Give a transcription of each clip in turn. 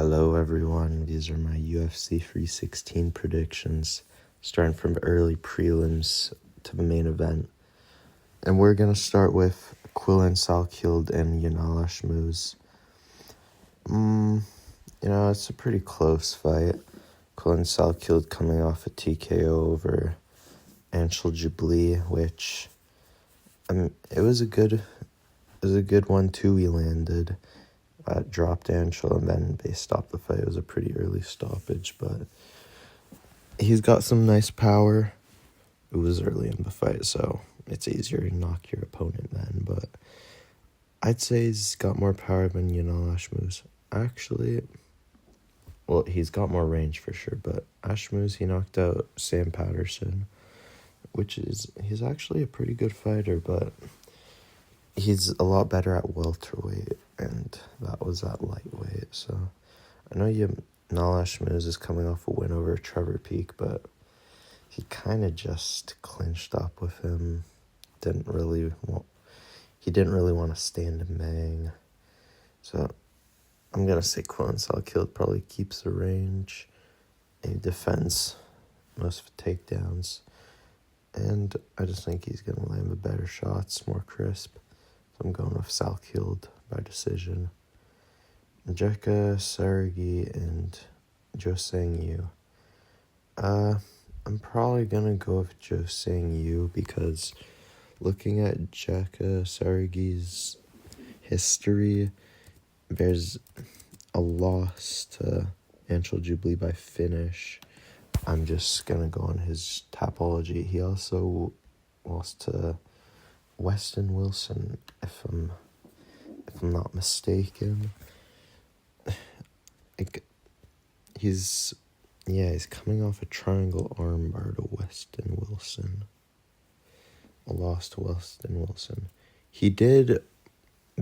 Hello everyone, these are my UFC 316 predictions, starting from early prelims to the main event. And we're going to start with Quillan, Salkilld, and Yanal, Ashmouz. It's a pretty close fight. Quillan Salkilld coming off a TKO over Dvalishvili, which it was a good 1-2 he landed. Dropped Anshel and then they stopped the fight. It was a pretty early stoppage, but he's got some nice power. It was early in the fight, so it's easier to knock your opponent then, but I'd say he's got more power than Yanal Ashmouz. Actually, well, he's got more range for sure, but Ashmouz, he knocked out Sam Patterson, he's actually a pretty good fighter, but he's a lot better at welterweight, and that was at lightweight. So I know Yanal Ashmouz is coming off a win over Trevor Peak, but he kind of just clinched up with him. He didn't really want to stand him bang. So I'm gonna say Quillan Salkilld probably keeps the range, and he defends most of the takedowns. And I just think he's gonna land the better shots, more crisp. I'm going with Salkilld by decision. Jeka, Saragih, and Joosang. I'm probably going to go with Joosang because looking at Jeka, Saragih's history, there's a loss to Dvalishvili by finish. I'm just going to go on his topology. He also lost to Weston Wilson, if I'm not mistaken. He's coming off a triangle armbar to Weston Wilson. A loss to Weston Wilson. He did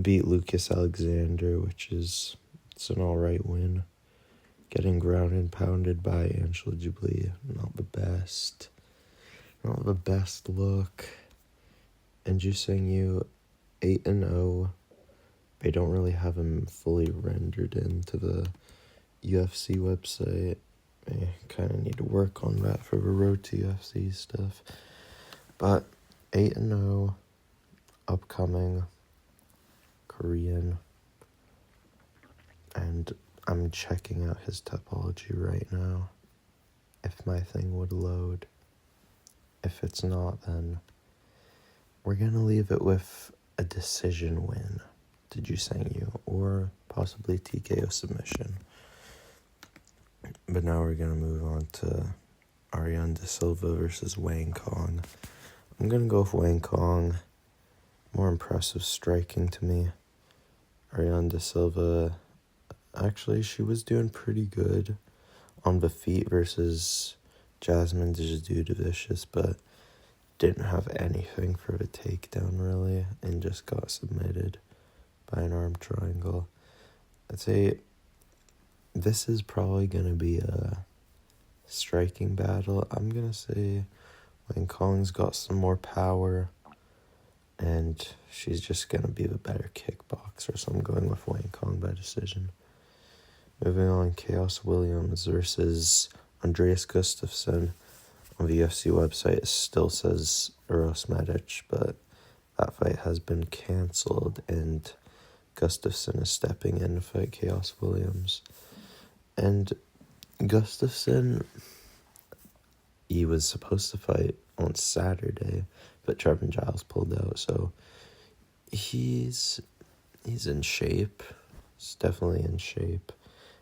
beat Lucas Alexander, it's an alright win. Getting ground and pounded by Dvalishvili, not the best look. And Joosang 8-0. They don't really have him fully rendered into the UFC website. I kind of need to work on that for the road to UFC stuff. But 8-0, upcoming, Korean. And I'm checking out his topology right now. If my thing would load. If it's not, then we're going to leave it with a decision win to Joosang, or possibly TKO submission. But now we're going to move on to Ariane de Silva versus Wang Cong. I'm going to go with Wang Cong. More impressive striking to me. Ariane de Silva, actually, she was doing pretty good on the feet versus Jasmine Dvalishvili, but didn't have anything for the takedown really, and just got submitted by an arm triangle. I'd say this is probably going to be a striking battle. I'm going to say Wang Cong's got some more power, and she's just going to be the better kickboxer, so I'm going with Wang Cong by decision. Moving on, Khaos Williams versus Andreas Gustafsson. On the UFC website, it still says Eros Medic, but that fight has been cancelled, and Gustafsson is stepping in to fight Khaos Williams. And Gustafsson, he was supposed to fight on Saturday, but Trevin Giles pulled out, so he's in shape. He's definitely in shape.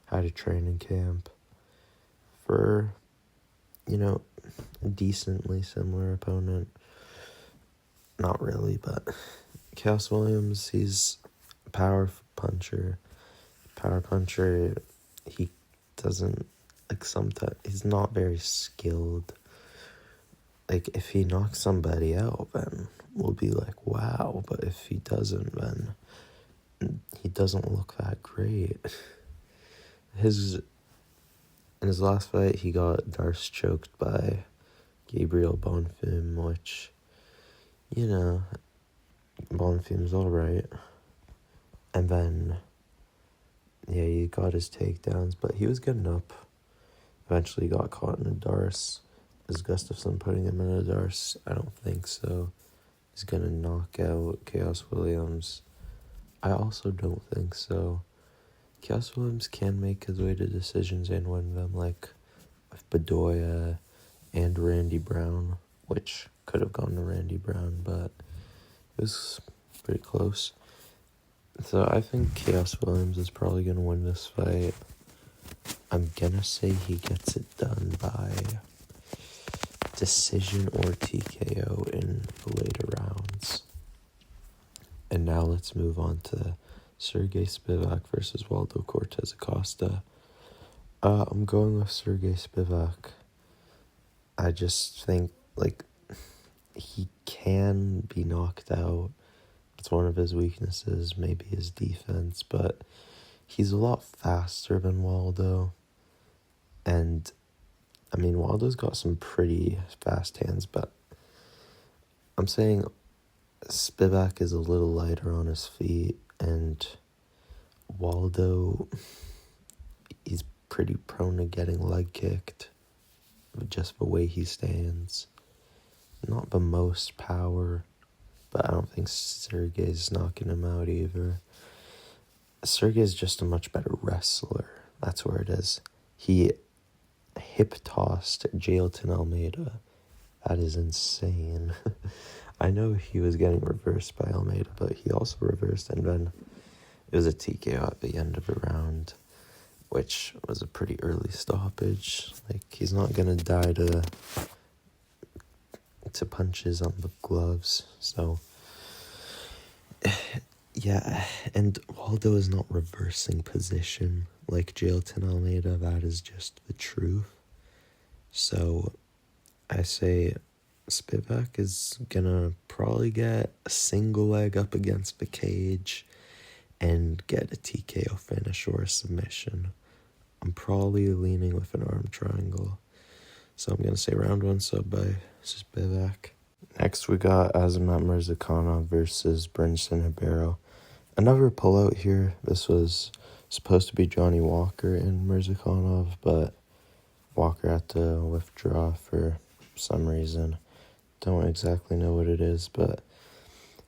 Had a training camp for, a decently similar opponent. Not really, but Khaos Williams, he's a power puncher. He doesn't, sometimes, he's not very skilled. If he knocks somebody out, then we'll be like, wow. But if he doesn't, then he doesn't look that great. In his last fight, he got Darce choked by Gabriel Bonfim, which, Bonfim's alright. And then Yeah, he got his takedowns, but he was getting up. Eventually got caught in a Darce. Is Gustafsson putting him in a Darce? I don't think so. He's going to knock out Chaos Williams. I also don't think so. Chaos Williams can make his way to decisions and win them, like with Bedoya and Randy Brown, which could have gone to Randy Brown, but it was pretty close. So I think Chaos Williams is probably going to win this fight. I'm going to say he gets it done by decision or TKO in the later rounds. And now let's move on to Serghei Spivac versus Waldo Cortes Acosta. I'm going with Serghei Spivac. I just think, he can be knocked out. It's one of his weaknesses, maybe his defense, but he's a lot faster than Waldo. And, Waldo's got some pretty fast hands, but I'm saying Spivac is a little lighter on his feet, and Waldo, he's pretty prone to getting leg kicked, just the way he stands. Not the most power, but I don't think Serghei's knocking him out either. Serghei's just a much better wrestler. That's where it is. He hip-tossed Jailton Almeida. That is insane. I know he was getting reversed by Almeida, but he also reversed, and then it was a TKO at the end of the round, which was a pretty early stoppage. He's not going to die to punches on the gloves. So, yeah, and Waldo is not reversing position like Jailton Almeida. That is just the truth. So, I say Spivac is gonna probably get a single leg up against the cage and get a TKO finish or a submission. I'm probably leaning with an arm triangle. So I'm going to say round 1 sub by Spivac. Next we got Azamat Murzakanov versus Brendson Ribeiro. Another pullout here. This was supposed to be Johnny Walker and Murzakanov, but Walker had to withdraw for some reason. Don't exactly know what it is, but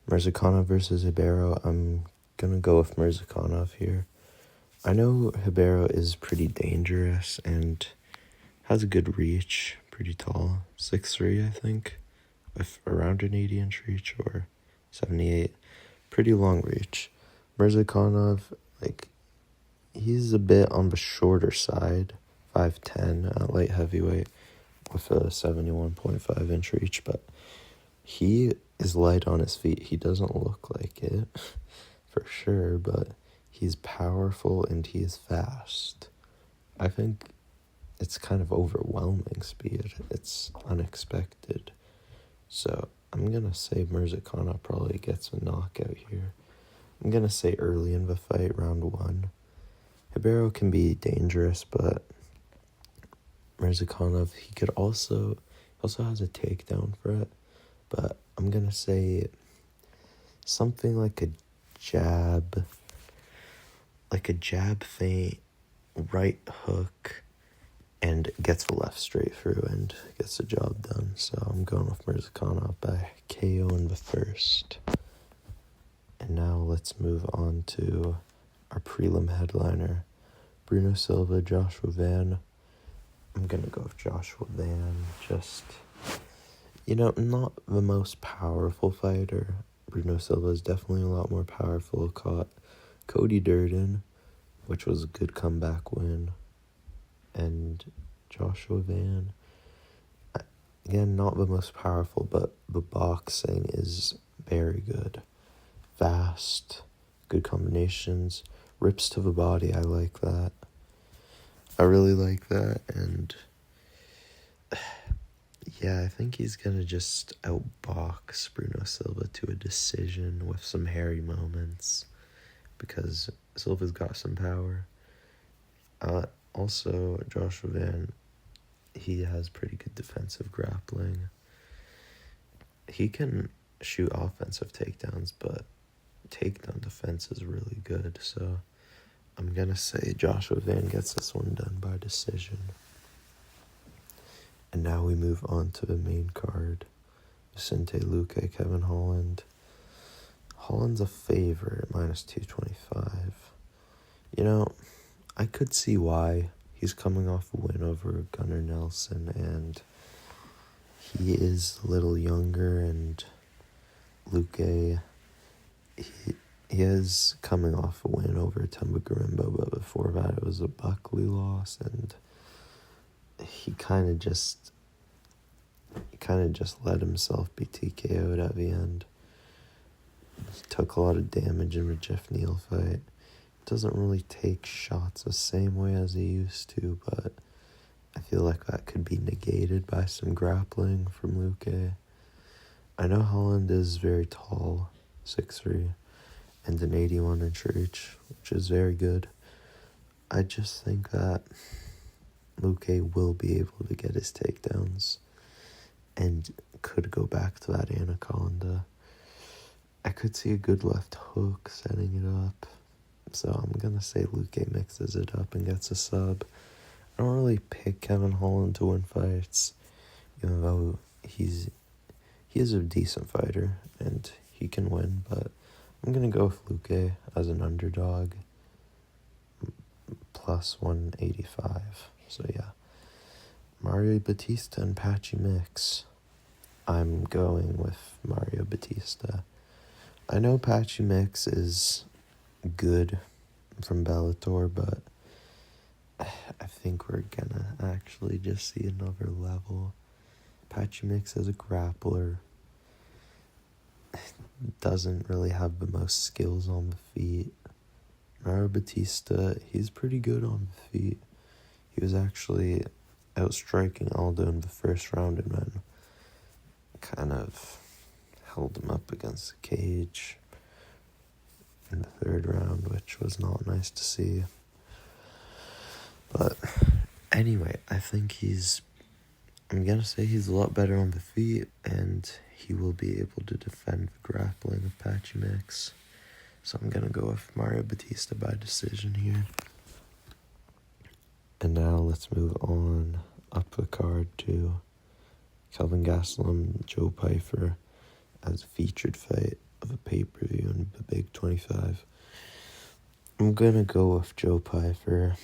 Murzakanov versus Ribeiro, I'm going to go with Murzakanov here. I know Ribeiro is pretty dangerous and has a good reach, pretty tall, 6'3", I think, with around an 80-inch reach or 78. Pretty long reach. Murzakanov, he's a bit on the shorter side, 5'10", light heavyweight, with a 71.5-inch reach, but he is light on his feet. He doesn't look like it, for sure, but he's powerful and he is fast. I think it's kind of overwhelming speed. It's unexpected. So I'm going to say Murzakanov probably gets a knockout here. I'm going to say early in the fight, round 1. Ribeiro can be dangerous, but Murzakanov, he also has a takedown threat. But I'm going to say something like a jab feint, right hook, and gets the left straight through and gets the job done. So I'm going with Murzakanov by KO in the first. And now let's move on to our prelim headliner, Bruno Silva, Joshua Van. I'm going to go with Joshua Van. Just, not the most powerful fighter. Bruno Silva is definitely a lot more powerful. Caught Cody Durden, which was a good comeback win. And Joshua Van, again, not the most powerful, but the boxing is very good. Fast, good combinations, rips to the body, I like that. I really like that, and yeah, I think he's gonna just outbox Bruno Silva to a decision with some hairy moments, because Silva's got some power. Also, Joshua Van, he has pretty good defensive grappling. He can shoot offensive takedowns, but takedown defense is really good. So I'm gonna say Joshua Van gets this one done by decision. And now we move on to the main card. Vicente, Luque, Kevin Holland. Holland's a favorite, minus 225. You know, I could see why. He's coming off a win over Gunnar Nelson, and he is a little younger, and Luque, he is coming off a win over Temba Garimbo, but before that it was a Buckley loss, and he kind of just let himself be TKO'd at the end. He took a lot of damage in the Jeff Neal fight. Doesn't really take shots the same way as he used to, but I feel like that could be negated by some grappling from Luque. I know Holland is very tall, 6'3", and an 81-inch reach, which is very good. I just think that Luque will be able to get his takedowns and could go back to that anaconda. I could see a good left hook setting it up. So I'm going to say Luque mixes it up and gets a sub. I don't really pick Kevin Holland to win fights, even though he is a decent fighter and he can win, but I'm going to go with Luque as an underdog, plus 185. So yeah. Mario Bautista and Patchy mix. I'm going with Mario Bautista. I know Patchy mix is good from Bellator, but I think we're gonna actually just see another level. Patchy mix as a grappler doesn't really have the most skills on the feet. Mario Bautista, he's pretty good on the feet. He was actually outstriking Aldo in the first round and then kind of held him up against the cage in the third round, which was not nice to see. But anyway, I think I'm going to say he's a lot better on the feet, and he will be able to defend the grappling of Patchy mix. So I'm going to go with Mario Bautista by decision here. And now let's move on up the card to Kelvin Gastelum, Joe Pyfer as a featured fight of a pay-per-view in the Big 25. I'm gonna go with Joe Pyfer.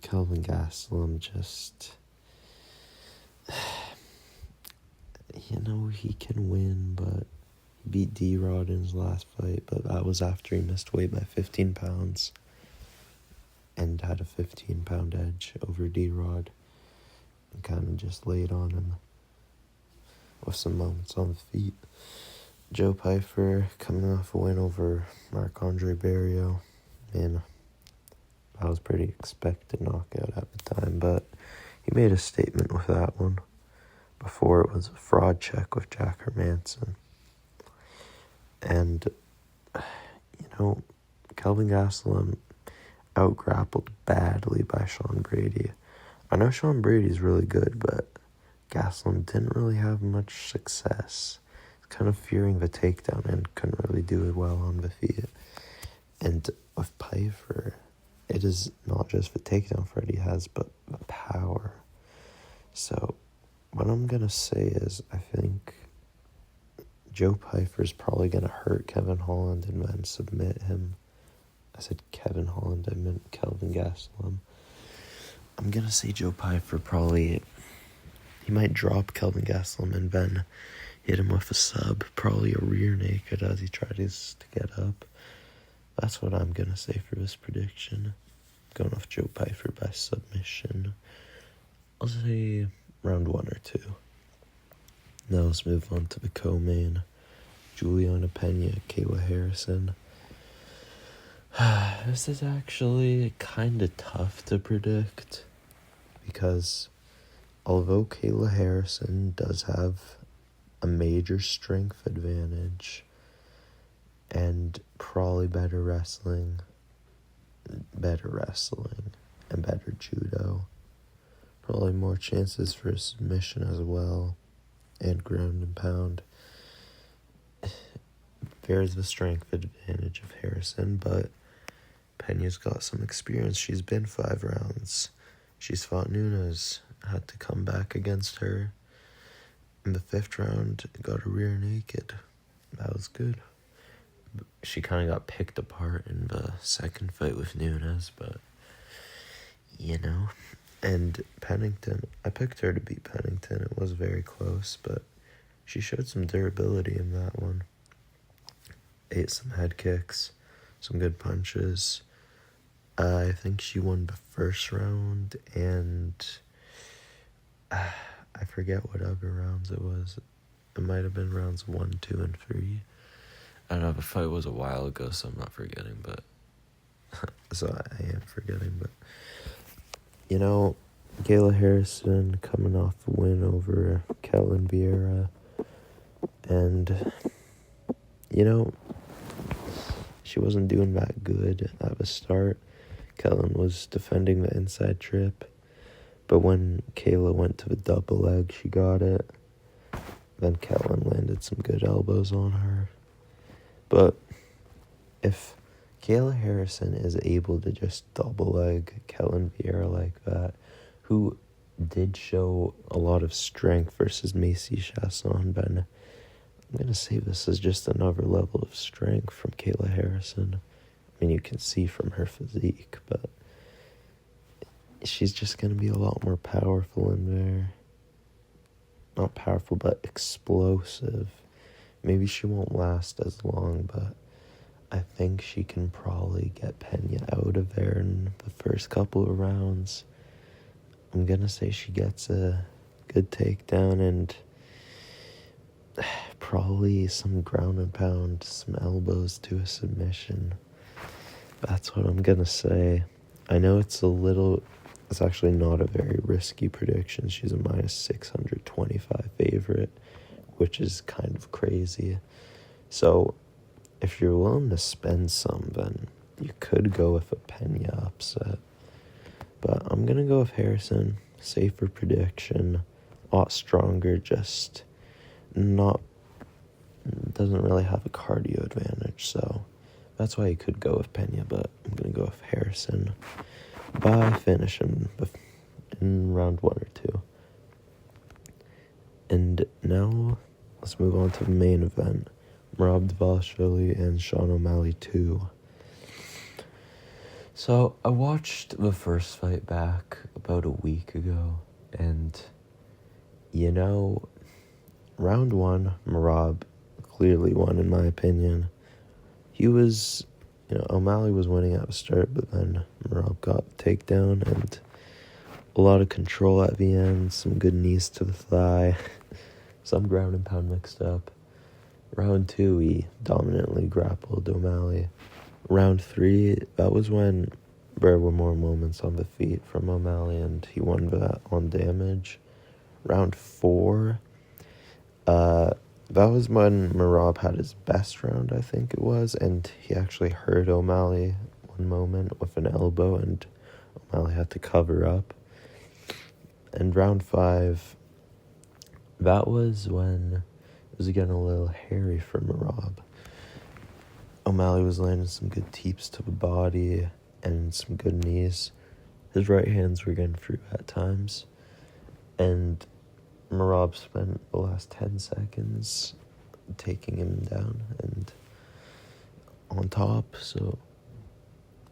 Kelvin Gastelum just, he can win, but he beat D-Rod in his last fight, but that was after he missed weight by 15 pounds and had a 15-pound edge over D-Rod and kind of just laid on him with some moments on the feet. Joe Pyfer coming off a win over Marc-Andre Barrios. Man, that was pretty expected knockout at the time, but he made a statement with that one. Before it was a fraud check with Jack Hermanson. And, Kelvin Gastelum out-grappled badly by Sean Brady. I know Sean Brady's really good, but Gastelum didn't really have much success. Kind of fearing the takedown and couldn't really do it well on the feet. And with Pyfer, it is not just the takedown threat he has, but the power. So what I'm going to say is I think Joe Pyfer is probably going to hurt Kevin Holland and then submit him. I said Kevin Holland, I meant Kelvin Gastelum. I'm going to say Joe Pyfer he might drop Kelvin Gastelum and then hit him with a sub, probably a rear naked as he tries to get up. That's what I'm going to say for this prediction. Going off Joe Pyfer by submission. I'll say round 1 or 2. Now let's move on to the co-main. Juliana Pena, Kayla Harrison. This is actually kind of tough to predict because although Kayla Harrison does have a major strength advantage and probably better wrestling, and better judo, probably more chances for a submission as well, and ground and pound. There's the strength advantage of Harrison, but Pena's got some experience. She's been 5 rounds. She's fought Nunes, had to come back against her. In the 5th round, got a rear naked. That was good. She kind of got picked apart in the 2nd fight with Nunes, but, you know. And Pennington, I picked her to beat Pennington. It was very close, but she showed some durability in that one. Ate some head kicks, some good punches. I think she won the 1st round, and I forget what other rounds it was. It might have been rounds 1, 2, and 3. I don't know, the fight was a while ago, so I'm not forgetting, but... so I am forgetting, but... You know, Gayla Harrison coming off a win over Kelvin Vieira, and, you know, she wasn't doing that good at the start. Quillan was defending the inside trip, but when Kayla went to the double leg, she got it. Then Quillan landed some good elbows on her. But if Kayla Harrison is able to just double leg Kelvin Vieira like that, who did show a lot of strength versus Macy Chasson, but I'm going to say this is just another level of strength from Kayla Harrison. I mean, you can see from her physique, but she's just going to be a lot more powerful in there. Not powerful, but explosive. Maybe she won't last as long, but I think she can probably get Pena out of there in the first couple of rounds. I'm going to say she gets a good takedown and probably some ground and pound, some elbows to a submission. That's what I'm going to say. I know it's actually not a very risky prediction. She's a minus 625 favorite, which is kind of crazy. So if you're willing to spend some, then you could go with a Pena upset. But I'm going to go with Harrison. Safer prediction. A lot stronger, just doesn't really have a cardio advantage. So that's why you could go with Pena, but I'm going to go with Harrison by finish in round 1 or 2. And now let's move on to the main event. Merab Dvalishvili and Sean O'Malley 2. So I watched the first fight back about a week ago, and you know, round 1, Merab clearly won in my opinion. O'Malley was winning at the start, but then Merab got takedown and a lot of control at the end, some good knees to the thigh, some ground and pound mixed up. Round 2, he dominantly grappled O'Malley. Round 3, that was when there were more moments on the feet from O'Malley, and he won that on damage. Round 4, that was when Merab had his best round, I think it was, and he actually hurt O'Malley one moment with an elbow, and O'Malley had to cover up. And round 5, that was when it was getting a little hairy for Merab. O'Malley was landing some good teeps to the body and some good knees. His right hands were getting through at times. And Merab spent the last 10 seconds taking him down and on top.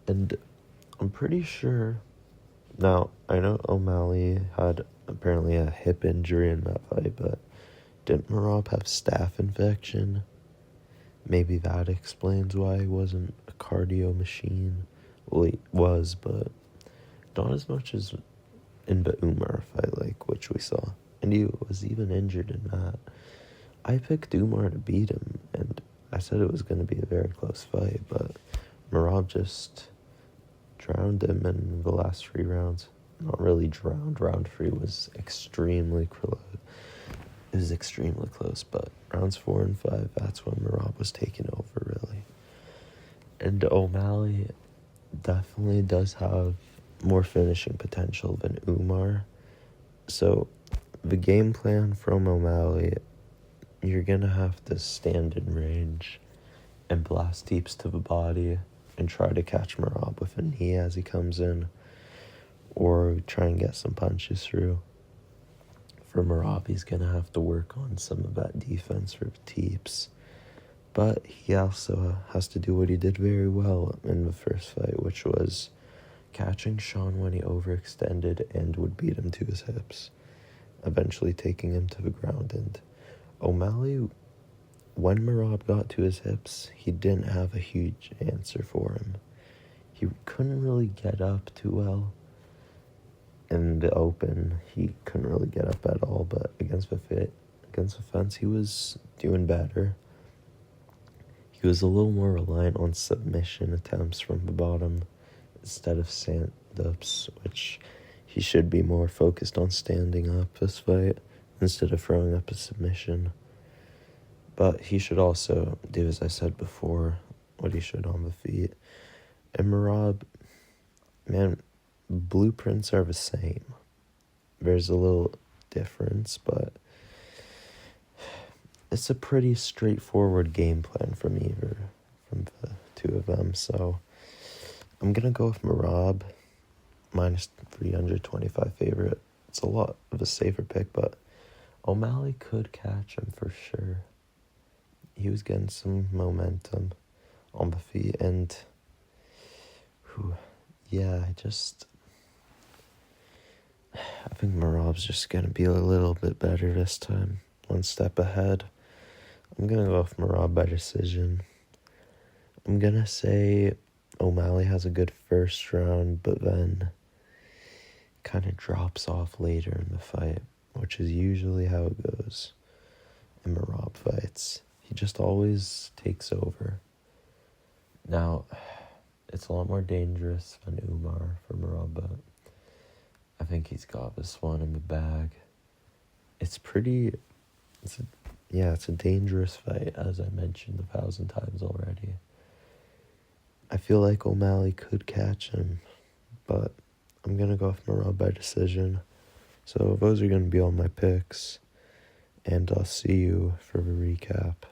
And I'm pretty sure... Now, I know O'Malley had apparently a hip injury in that fight, but didn't Merab have staph infection? Maybe that explains why he wasn't a cardio machine. Well, he was, but not as much as in the Umar fight, which we saw. And he was even injured in that. I picked Umar to beat him, and I said it was going to be a very close fight, but Merab just drowned him in the last 3 rounds. Not really drowned. Round 3 was extremely close. It was extremely close, but rounds 4 and 5, that's when Merab was taking over, really. And O'Malley definitely does have more finishing potential than Umar. So the game plan from O'Malley, you're going to have to stand in range and blast deeps to the body and try to catch Murab with a knee as he comes in, or try and get some punches through. For Murab, he's going to have to work on some of that defense for Teeps. But he also has to do what he did very well in the first fight, which was catching Sean when he overextended and would beat him to his hips, eventually taking him to the ground. And O'Malley, when Murab got to his hips, he didn't have a huge answer for him. He couldn't really get up too well. In the open, he couldn't really get up at all, but against the fence, he was doing better. He was a little more reliant on submission attempts from the bottom instead of stand-ups, which he should be more focused on standing up this fight instead of throwing up a submission. But he should also do, as I said before, what he should on the feet. And Murab, man, blueprints are the same. There's a little difference, but it's a pretty straightforward game plan from the two of them. So I'm going to go with Murab, minus 325 favorite. It's a lot of a safer pick, but O'Malley could catch him for sure. He was getting some momentum on the feet, and I think Murab's just going to be a little bit better this time, one step ahead. I'm going to go with Murab by decision. I'm going to say O'Malley has a good first round, but then kind of drops off later in the fight, which is usually how it goes in Murab fights. He just always takes over. Now, it's a lot more dangerous than Umar for Murab, but I think he's got this one in the bag. It's a dangerous fight, as I mentioned 1,000 times already. I feel like O'Malley could catch him, but I'm going to go with Murab by decision. So those are going to be all my picks, and I'll see you for the recap.